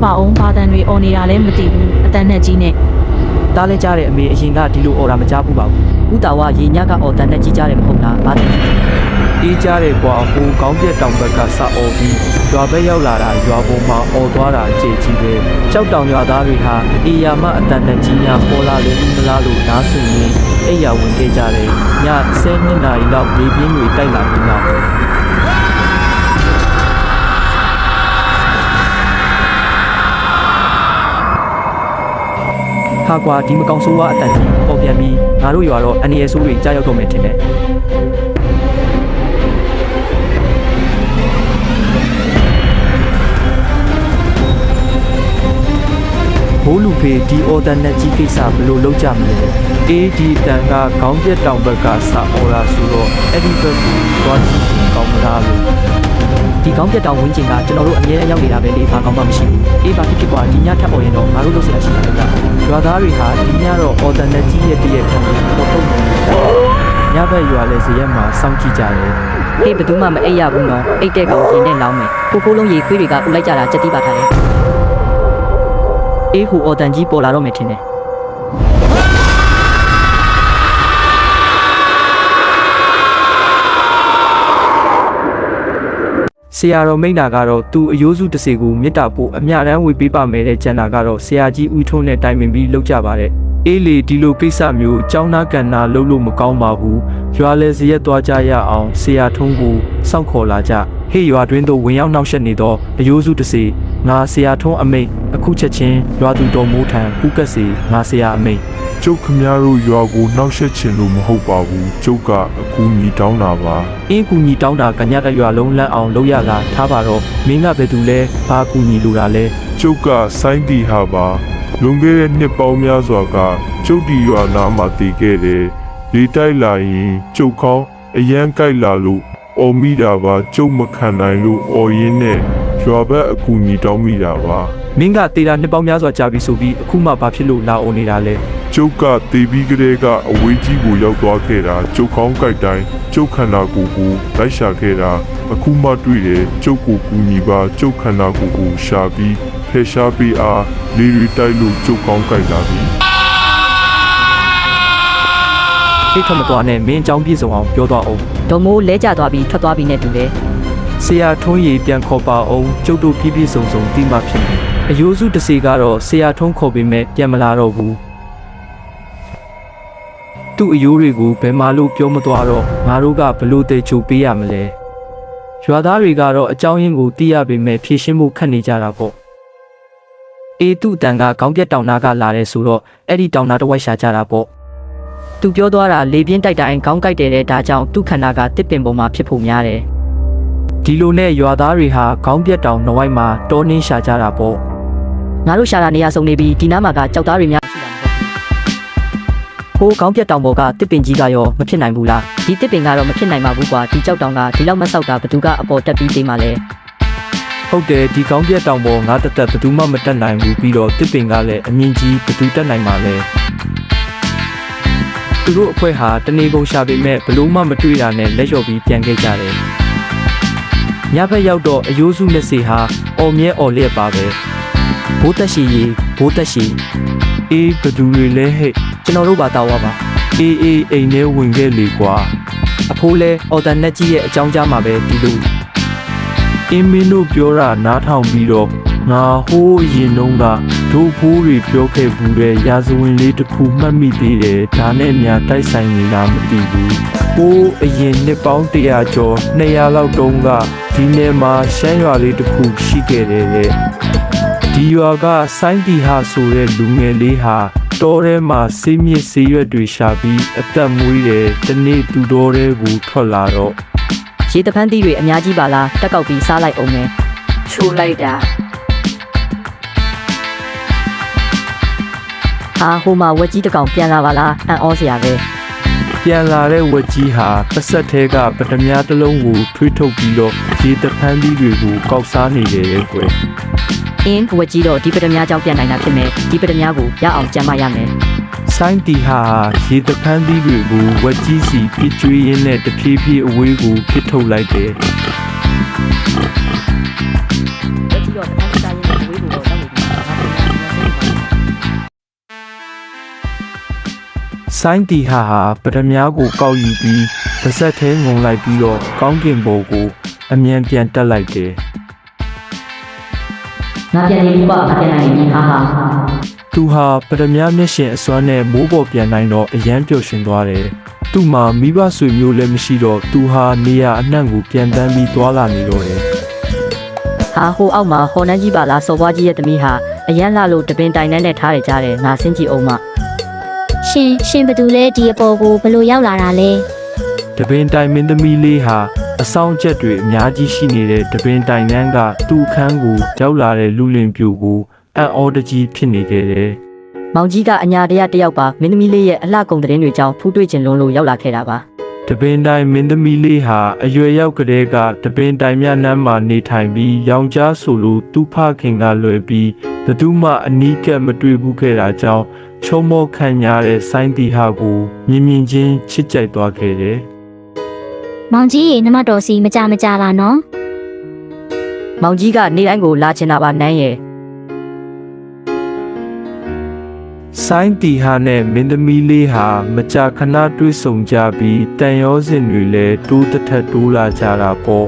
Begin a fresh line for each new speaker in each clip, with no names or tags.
ပါအောင်ဘာတန်တွေအော်နေတာလည်းမသိဘူးအတန်နဲ့ကြီးနဲ့
တားလဲကြတဲ့အမေအရင်ကဒီလိုအော်တာမကြားဘူးပါဘူးဥတာဝရေညကအော်တန်နဲ့ကြီးကြတယ်မဟုတ်လားဘာတန်ကြီးအေးကြတယ်ကွာဟိုကောင်းပြက်တောင်ဘက်ကစအော်ပြီးရွာဘက်ရောက်လာတာရွာပေါ်မှာအော်သွားတာကြေကြီးပဲကြောက်တောင်ရွာသားတွေဟာအေးရမအတန်နဲ့ကြီးများပေါ်လာလို့မလားလို့နားဆင်ရင်းအိယာဝင်ခဲ့ကြတယ်ည10နာရီလောက်မြေပြင်းတွေတိုက်လာပြီးနောက်ဟာကွာဒီမကောင်ဆိုးဝါအတန်ကြီးပေါ်ပြန်ပြီးငါတို့ရွာတော့အနေအဆိုးတွေကြားရောက်တော့မယ်ထင်တယ်ဘိုးလူဖေးဒီအော်တန်နဲ့ကြီးကိစ္စဘယ်လိုလုပ်ကြမလဲအေးဒီတန်ကခေါင်းပြက်တောင်ဘက်ကစအော်လာဆိုတော့အဲ့ဒီဘက်ကိုသွားကြည့်ကောင်းမလားလို့ဒီကောင်းပြက်တောင်ဝင်းကျင်ကကျွန်တော်တို့အမြဲအရောက်နေတာပဲလေဘာကောင်းမှမရှိဘူးအေးဘာဖြစ်ကွာဒီညထပ်ပေါ်ရင်တော့ငါတို့လုပ်စရာရှိတာလေရွာသားတွေဟာဒီညတော့အော်တန်နဲ့ကြီးရဲ့တည့်ခံပြီးပေါ်ထုတ်နေတယ်ညဘက်ရွာလဲဇရက်မှာစောင့်ကြည့်ကြတယ်ဟေးဘယ်သူမှမအိပ်ရဘူးနော်အိတ်တဲ့ကောင်ရင်နဲ့လောင်းမယ်ကိုလုံးရေခွေးတွေကဥလိုက်ကြတာစက်တိပါထားတယ်အေးဟိုအော်တန်ကြီးပေါ်လာတော့မယ်ထင်တယ်ဆရာတော်မိန့်တာကတော့သူအယိုးစုတစ်စီကိုမေတ္တာပို့အမြတမ်းဝေပေးပါမယ်တဲ့ကျန်တာကတော့ဆရာကြီးဦးထုံးနဲ့တိုင်ပင်ပြီးလုပ်ကြပါတဲ့အေးလေဒီလိုကိစ္စမျိုးအကြောင်းနာကဏ္ဍလုပ်လို့မကောင်းပါဘူးရွာလဲဇရက်သွားကြရအောင်ဆရာထုံးကိုစောင့်ခေါ်လာကြဟေ့ရွာတွင်းသို့ဝင်ရောက်နှောက်ယှက်နေသောအယိုးစုတစ်စီငါဆရာထုံးအမိတ်အခုချက်ချင်းရွာသူတော်မိုးထံပူကက်စီငါဆရာအမိတ်
ကျုပ်ခမရတို့ရွာကိုနှောက်ယှက်ချင်လို့မဟုတ်ပါဘူးကျုပ်ကအကူအညီတောင်းတာပါ
အင်းကူညီတောင်းတာကညကရွာလုံးလန့်အောင်လုပ်ရလားထားပါတော့မင်းကဘယ်သူလဲဘာကူညီလိုတာလဲ
ကျုပ်ကစိုင်းတီဟာပါလွန်ခဲ့တဲ့နှစ်ပေါင်းများစွာကကျုပ်ဒီရွာနာမှာတည်ခဲ့တယ်လေတိုက်လာရင်ကျုပ်ခေါင်းအရန်ကြိုက်လာလို့အော်မိတာပါကျုပ်မခံနိုင်လို့အော်ရင်းနဲ့ရွာဘက်အကူအညီတောင်းမိတာပါ
မင်းကတေတာနှစ်ပေါင်းများစွာကြာပြီဆိုပြီးအခုမှဘာဖြစ်လို့လာအောင်နေတာလဲ
ကျုပ်ကတေပြီးကလေးကအဝေးကြီးကိုရောက်သွားခဲ့တာကျုပ်ခေါင်းကြိုက်တိုင်းကျုပ်ခန္ဓာကိုယ်ကိုလိုက်ရှာခဲ့တာအခုမှတွေ့တယ်ကျုပ်ကိုကူညီပါကျုပ်ခန္ဓာကိုယ်ကိုရှာပြီးဖယ်ရှားပေးအားလေရီတိုက်လို့ကျုပ်ခေါင်းကြိုက်လာပြီ
ိတ်ထွက်မသွားနဲ့မင်းအကြောင်းပြည့်စုံအောင်ပြောသွားအောင်
ဒေါ်မိုးလဲကျသွားပြီးထွက်သွားပြီးနဲ့တူတယ်
ဆရာထုံးရီပြန်ခေါ်ပါအောင်ကျုပ်တို့ပြည့်ပြည့်စုံစုံတိမှဖြစ်တယ်အယိုးစုတစ်စီကတော့ဆရာထုံးခေါ်ပြီးမဲ့ပြန်မလာတော့ဘူးသူ့အယိုးတွေကိုဘယ်မှလို့ပြောမသွားတော့ငါတို့ကဘလို့တေချိုပေးရမလဲရွာသားတွေကတော့အကြောင်းရင်းကိုသိရပေမဲ့ဖြေရှင်းဖို့ခက်နေကြတာပေါ့အေးသူ့တန်ကခေါင်းပြက်တောင်နာကလာတယ်ဆိုတော့အဲ့ဒီတောင်နာတစ်ဝိုက်ရှာကြတာပေါ့သူပြောသွားတာလေပြင်းတိုက်တိုင်းခေါင်းကိုက်တယ်တဲ့ဒါကြောင့်သူ့ခန္ဓာကတစ်ပင်ပေါ်မှာဖြစ်ဖို့များတယ်ဒီလိုနဲ့ရွာသားတွေဟာခေါင်းပြက်တောင်နှဝိုက်မှာတောနှင်းရှာကြတာပေါ့ငါတို့ရှာတာနေရာစုံနေပြီးဒီနားမှာကကြောက်သားတွေများရှိတာမဟုတ်ဘူးဟိုခေါင်းပြက်တောင်ပေါ်ကတစ်ပင်ကြီးကရောမဖြစ်နိုင်ဘူးလားဒီတစ်ပင်ကတော့မဖြစ်နိုင်ပါဘူးကွာဒီကြောက်တောင်ကဒီလောက်မဆောက်တာဘသူကအပေါ်တက်ပြီးသိမှလဲဟုတ်တယ်ဒီခေါင်းပြက်တောင်ပေါ်ငါတက်ဘသူမှမတက်နိုင်ဘူးပြီးတော့တစ်ပင်ကလည်းအမြင့်ကြီးဘသူတက်နိုင်မှာလဲသူတို့အဖွဲ့ဟာတနေကုန်ရှာပေမဲ့ဘလို့မှမတွေ့တာနဲ့လက်လျှော်ပြီးပြန်ခဲ့ကြတယ်ညဘက်ရောက်တော့အယိုးစုလက်စီဟာအော်မြဲအော်လျက်ပါပဲဘိုးတက်ရှိရေဘိုးတက်ရှိအေးဘသူတွေလဲဟဲ့ကျွန်တော်တို့ပါတောက်ရပါအေးအိမ်ထဲဝင်ခဲ့လေကွာအဖိုးလဲအော်တန်နဲ့ကြီးရဲ့အကြောင်းကြားမှာပဲဒီလိုအင်းမင်းတို့ပြောတာနားထောင်ပြီးတော့ငါဟိုးရင်တုန်းကတို့ဖိုးတွေပြောခဲ့ဘူးတဲ့ရာဇဝင်လေးတစ်ခုမှတ်မိသေးတယ်ဒါနဲ့ညာတိုက်ဆိုင်နေတာမသိဘူးဟိုးအရင်နှစ်ပေါင်း100ကျော်200လောက်တုန်းကဒီနယ်မှာရှမ်းရွာလေးတစ်ခုရှိခဲ့တယ်တဲ့ဒီရွာကစိုင်းတီဟာဆိုတဲ့လူငယ်လေးဟာတောထဲမှာဆေးမြစ်ဆေးရွက်တွေရှာပြီးအသက်မွေးတယ်တနေ့သူတော်တဲ့ကိုထွက်လာတော့ရေတပန်းသီးတွေအများကြီးပါလားတက်ကောက်ပြီးစားလိုက်အောင်မယ်ချိုးလိုက်တာဟာဟိုမှာဝက်ကြီးတစ်ကောင်ပြန်လာပါလားအံ့ဩစရာပဲပြန်လာတဲ့ဝက်ကြီးဟာပတ်ဆက်သေးကပထမတစ်လုံးကိုထွေးထုတ်ပြီးတော့ရေတပန်းသီးတွေကိုကောက်စားနေတယ်လေကွယ်အင်းဝက်ကြီးတော့ဒီပထမကြောင့်ပြန်နိုင်တာဖြစ်မယ်ဒီပထမကိုရအောင်ကြံမရမယ်စိုင်းတီဟာရေတပန်းသီးတွေကိုဝက်ကြီးစီပြစ်ကျွေးရင်းနဲ့တဖြည်းဖြည်းအဝေးကိုပြစ်ထုတ်လိုက်တယ်ဝက်ကြီးတော့တပန်းစားရင်းနဲ့အဝေးကိုတော့တောက်နေပြီ ဆိုင်းတီဟာပထမကိုကောက်ယူပြီးပါဇက်ထဲငုံလိုက်ပြီးတော့ကောင်းကင်ဘိုးကိုအမြန်ပြန်တက်လိုက်တယ်
ငါပြန်နေပြီပေါ့ငါပြန်နိုင်ပြီဟာဟာ
သူဟာပထမမျက်ရှင်အစွမ်းနဲ့မိုးပေါ်ပြန်နိုင်တော့အယမ်းပျော်ရွှင်သွားတယ်သူ့မှာမိဘဆွေမျိုးလည်းမရှိတော့သူဟာနေရအနှံ့ကိုပြန်တန်းပြီးသွားလာနေတော့တယ်
ဟာဟိုအောက်မှာဟော်နန်းကြီးပါလားစော်ဘွားကြီးရဲ့သမီးဟာအရန်လာလို့တပင်တိုင်နဲ့ထားရကြတယ်ငါစင်းကြည့်အောင်မ
ရှင်ဘသူလဲဒီအပေါ်ကိုဘလို့ရောက်လာတာလဲ
တပင်တိုင်မင်းသမီးလေးဟာအဆောင်ချက်တွေအများကြီးရှိနေတဲ့တပင်တိုင်နှန်းကသူ့အခန်းကိုရောက်လာတဲ့လူလင်ပြူကိုအံ့ဩတကြီးဖြစ်နေခဲ့တယ်
မောင်ကြီးကအညာတရတယောက်ပါမင်းသမီးလေးရဲ့အလှကုန်တဲ့တွေကြောင့်ဖူးတွေ့ခြင်းလုံးလို့ရောက်လာခဲ့တာပါ
တပင်တိုင်မင်းသမီးလေးဟာအရွယ်ရောက်ကလေးကတပင်တိုင်မြနမ်းမှာနေထိုင်ပြီးရောင်ကြားဆိုလို့သူ့ဖခင်ကလွယ်ပြီးဘသူမှအနီးကပ်မတွေ့ဘူးခဲ့တာကြောင့်ချုံမောခံရတဲ့ဆိုင်းတီဟာကိုမြင်မြင်ချင်းချစ်ကြိုက်သွားခဲ့တယ်
မောင်ကြီးရေနမတော်စီမကြလာနော်
မောင်ကြီးကနေတိုင်းကိုလာချင်တာပါနန်းရဲ့
ဆိုင်းတီဟာနဲ့မင်းသမီးလေးဟာမကြာခဏတွေ့ဆုံကြပြီးတန်ရောစင်တွေလည်းတိုးတစ်ထက်တိုးလာကြတာပေါ့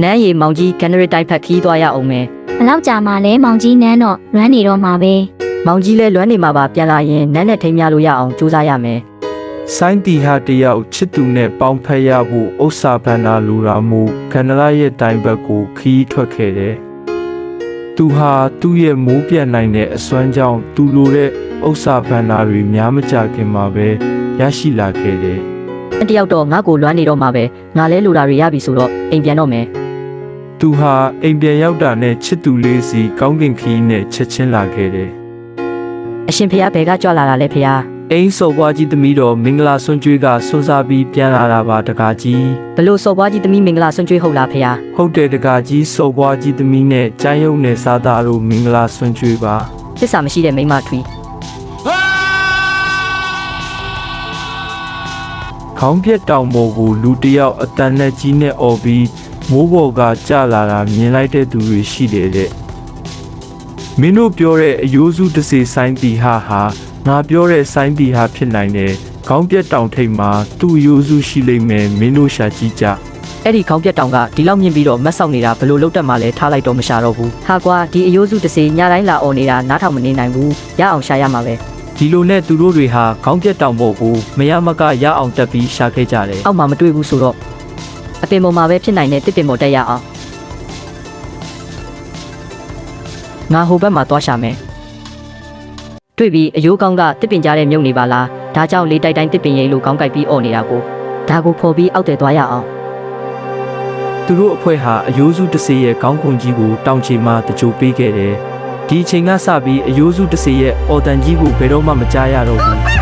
နန်းရီမောင်ကြီးကန်နရီတိုင်းဖက်ခီးသွားရအောင်မယ်
ဘလောက်ကြာမှလဲမောင်ကြီးနန်းတော့လွမ်းနေတော့မှာပဲ
မောင်ကြီးလည်းလွမ်းနေမှာပါပြန်လာရင်နန်းနဲ့ထိမ်းများလို့ရအောင်ကြိုးစားရမယ်
ဆိုင်းတီဟာတယောက်ချစ်သူနဲ့ပေါင်းဖက်ရဖို့ဥစ္စာပန္နာလူရာမှုကန္နလာရဲ့တိုင်ဘက်ကိုခီးထွက်ခဲ့တယ်သူဟာသူ့ရဲ့မိုးပြတ်နိုင်တဲ့အစွမ်းကြောင့်သူလိုတဲ့ဥစ္စာပန္နာတွေများမကြခင်မှာပဲရရှိလာခဲ့တယ်
တယောက်တော့ငါ့ကိုလွမ်းနေတော့မှာပဲငါလဲလိုတာတွေရပြီဆိုတော့အိမ်ပြန်တော့မယ်
သူဟာအိမ်ပြန်ရောက်တာနဲ့ချစ်သူလေးစီကောင်းကင်ခီးနဲ့ချက်ချင်းလာခဲ့တယ်
အရှင်ဖះဘယ်ကကြွလာတာလဲဖះ
အိမ်စော်ဘွားကြီးသမီးတော်မင်္ဂလာဆွန်ကျွေးကစွန်စားပြီးပြန်လာတာပါတကားကြီး
ဘလို့စော်ဘွားကြီးသမီးမင်္ဂလာဆွန်ကျွေးဟုတ်လားဖះ
ဟုတ်တယ်တကားကြီးစော်ဘွားကြီးသမီးနဲ့ကျန်းရုံနဲ့စားသားတို့မင်္ဂလာဆွန်ကျွေးပါ
သစ္စာမရှိတဲ့မိန်းမထွီ
ခေါင်းပြက်တောင်ပေါ်ကိုလူတစ်ယောက်အတန်နဲ့ကြီးနဲ့អော်ပြီးမိုးပေါ်ကကျလာတာမြင်လိုက်တဲ့သူတွေရှိတယ်တဲ့မင်းတို့ပြောတဲ့အယိုးစုတစ်စေဆိုင်းတီဟာငါပြောတဲ့ဆိုင်းတီဟာဖြစ်နိုင်တယ်ခေါင်းပြက်တောင်ထိပ်မှာသူ့အယိုးစုရှိလိမ့်မယ်မင်းတို့ရှာကြည့်ကြ
အဲ့ဒီခေါင်းပြက်တောင်ကဒီလောက်မြင့်ပြီးတော့မတ်ဆောက်နေတာဘလို့လောက်တက်မှလဲထားလိုက်တော့မရှာတော့ဘူးဟာကွာဒီအယိုးစုတစ်စေညတိုင်းလာអော်နေတာနားထောင်မနေနိုင်ဘူးရအောင်ရှာရမှာပဲ
ဒီလိုနဲ့သူတို့တွေဟာခေါင်းပြက်တောင်ပေါ်ကိုမရမကရအောင်တက်ပြီးရှာခဲ့ကြတယ်
အောက်မှာမတွေ့ဘူးဆိုတော့အပင်ပေါ်မှာပဲဖြစ်နိုင်တဲ့တစ်ပင်ပေါ်တက်ရအောင်ငါဟိုဘက်မှာသွားရှာမယ်တွေ့ပြီးအယိုးကောင်းကတစ်ပင်ကြားတဲ့မြုပ်နေပါလားဒါကြောင့်လေးတိုက်တိုင်းတစ်ပင်ရိပ်လို့ကောင်းကြိုက်ပြီးអော်နေတာကိုဒါကိုဖော်ပြီးအောက်တယ်သွားရအောင်
သူတို့အဖွဲ့ဟာအယိုးစုတစ်စေရဲ့ခေါင်းခုန်ကြီးကိုတောင်ချေမှတကြိုပေးခဲ့တယ်ဒီအချိန်ကစပြီးအယိုးစုတစ်စေရဲ့အော်တန်ကြီးကိုဘယ်တော့မှမကြားရတော့ဘူး